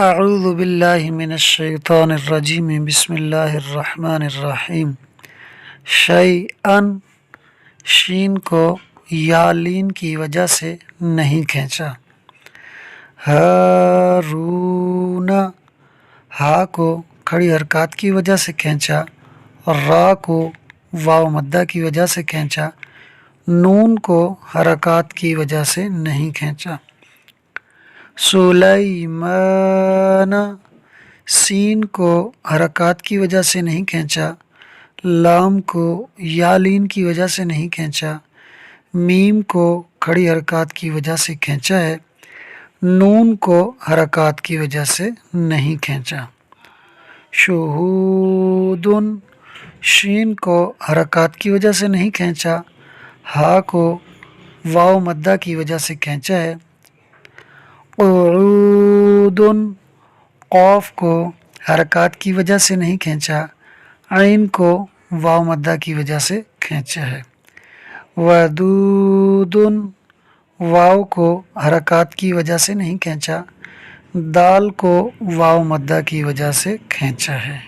اعوذ باللہ من الشیطان الرجیم بسم اللہ الرحمن الرحیم شیئن شین کو یا لین کی وجہ سے نہیں کھینچا. ہارون ہا کو کھڑی حرکات کی وجہ سے کھینچا. را کو واو مدہ کی وجہ سے کھینچا. نون کو حرکات کی وجہ سے نہیں کھینچا. سلیمان سین کو حرکات کی وجہ سے نہیں کھینچا. لام کو یا لین کی وجہ سے نہیں کھینچا. میم کو کھڑی حرکات کی وجہ سے کھینچا ہے. نون کو حرکات کی وجہ سے نہیں کھینچا. شہودن شین کو حرکات کی وجہ سے نہیں کھینچا. ہا کو واو مدہ کی وجہ سے کھینچا ہے. قعودن قاف کو حرکات کی وجہ سے نہیں کھینچا. عین کو واو مدہ کی وجہ سے کھینچا ہے. ودودن واو کو حرکات کی وجہ سے نہیں کھینچا. دال کو واو مدہ کی وجہ سے کھینچا ہے.